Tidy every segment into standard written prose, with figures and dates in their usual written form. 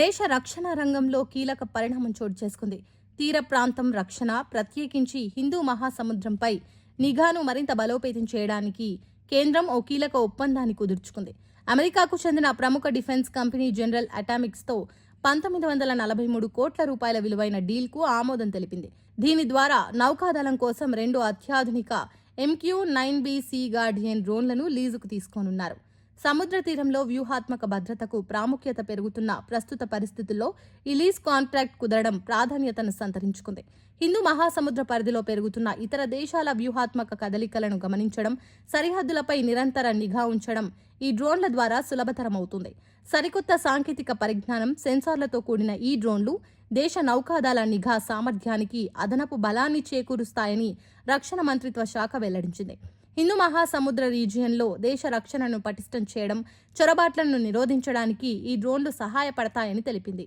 దేశ రక్షణ రంగంలో కీలక పరిణామం చోటు చేసుకుంది. తీర ప్రాంతం రక్షణ, ప్రత్యేకించి హిందూ మహాసముద్రంపై నిఘాను మరింత బలోపేతం చేయడానికి కేంద్రం ఓ కీలక ఒప్పందాన్ని కుదుర్చుకుంది. అమెరికాకు చెందిన ప్రముఖ డిఫెన్స్ కంపెనీ జనరల్ అటామిక్స్తో 1943 కోట్ల రూపాయల విలువైన డీల్కు ఆమోదం తెలిపింది. దీని ద్వారా నౌకాదళం కోసం 2 అత్యాధునిక MQ-9B సీ గార్డియన్ డ్రోన్లను లీజుకు తీసుకోనున్నారు. సముద్ర తీరంలో వ్యూహాత్మక భద్రతకు ప్రాముఖ్యత పెరుగుతున్న ప్రస్తుత పరిస్థితుల్లో ఈ లీజ్ కాంట్రాక్ట్ కుదరడం ప్రాధాన్యతను సంతరించుకుంది. హిందూ మహాసముద్ర పరిధిలో పెరుగుతున్న ఇతర దేశాల వ్యూహాత్మక కదలికలను గమనించడం, సరిహద్దులపై నిరంతర నిఘా ఉంచడం ఈ డ్రోన్ల ద్వారా సులభతరమవుతుంది. సరికొత్త సాంకేతిక పరిజ్ఞానం, సెన్సార్లతో కూడిన ఈ డ్రోన్లు దేశ నౌకాదళ నిఘా సామర్థ్యానికి అదనపు బలాన్ని చేకూరుస్తాయని రక్షణ మంత్రిత్వ శాఖ వెల్లడించింది. హిందూ మహాసముద్ర రీజియన్లో దేశ రక్షణను పటిష్టం చేయడం, చొరబాట్లను నిరోధించడానికి ఈ డ్రోన్లు సహాయపడతాయని తెలిపింది.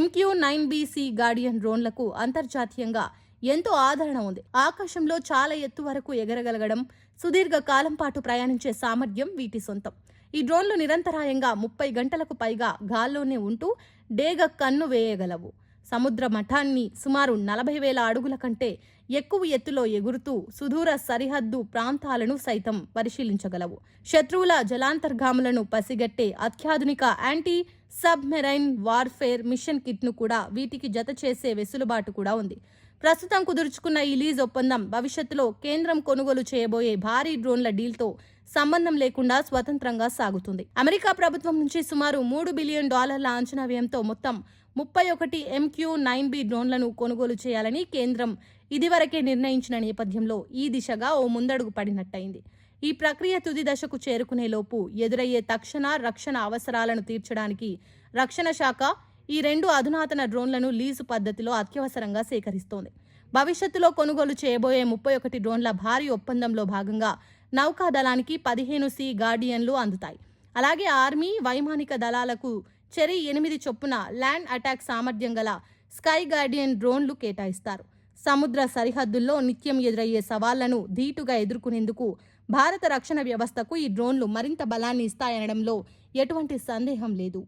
MQ-9B సీ గార్డియన్ డ్రోన్లకు అంతర్జాతీయంగా ఎంతో ఆదరణ ఉంది. ఆకాశంలో చాలా ఎత్తు వరకు ఎగరగలగడం, సుదీర్ఘ కాలం పాటు ప్రయాణించే సామర్థ్యం వీటి సొంతం. ఈ డ్రోన్లు నిరంతరాయంగా 30 గంటలకు పైగా గాల్లోనే ఉంటూ డేగ కన్ను వేయగలవు. సముద్ర మఠాన్ని సుమారు 40,000 అడుగుల కంటే ఎక్కువ ఎత్తులో ఎగురుతూ సుదూర సరిహద్దు ప్రాంతాలను సైతం పరిశీలించగలవు. శత్రువుల జలాంతర్గాములను పసిగట్టే అత్యాధునిక యాంటీ సబ్మెరైన్ వార్ఫేర్ మిషన్ కిట్ను కూడా వీటికి జత చేసే వెసులుబాటు కూడా ఉంది. ప్రస్తుతం కుదుర్చుకున్న ఈ లీజ్ ఒప్పందం భవిష్యత్తులో కేంద్రం కొనుగోలు చేయబోయే భారీ డ్రోన్ల డీల్తో సంబంధం లేకుండా స్వతంత్రంగా సాగుతుంది. అమెరికా ప్రభుత్వం నుంచి సుమారు $3 బిలియన్ అంచనా వ్యయంతో మొత్తం 31 MQ-9B డ్రోన్లను కొనుగోలు చేయాలని కేంద్రం ఇదివరకే నిర్ణయించిన నేపథ్యంలో ఈ దిశగా ఓ ముందడుగు పడినట్టయింది. ఈ ప్రక్రియ తుది దశకు చేరుకునేలోపు ఎదురయ్యే తక్షణ రక్షణ అవసరాలను తీర్చడానికి రక్షణ శాఖ ఈ 2 అధునాతన డ్రోన్లను లీజు పద్ధతిలో అత్యవసరంగా సేకరిస్తోంది. భవిష్యత్తులో కొనుగోలు చేయబోయే 31 డ్రోన్ల భారీ ఒప్పందంలో భాగంగా నౌకాదళానికి 15 సీ గార్డియన్లు అందుతాయి. అలాగే ఆర్మీ, వైమానిక దళాలకు చెరి 8 చొప్పున ల్యాండ్ అటాక్ సామర్థ్యం గల స్కై గార్డియన్ డ్రోన్లు కేటాయిస్తారు. సముద్ర సరిహద్దుల్లో నిత్యం ఎదురయ్యే సవాళ్లను ధీటుగా ఎదుర్కొనేందుకు భారత రక్షణ వ్యవస్థకు ఈ డ్రోన్లు మరింత బలాన్ని ఇస్తాయనడంలో ఎటువంటి సందేహం లేదు.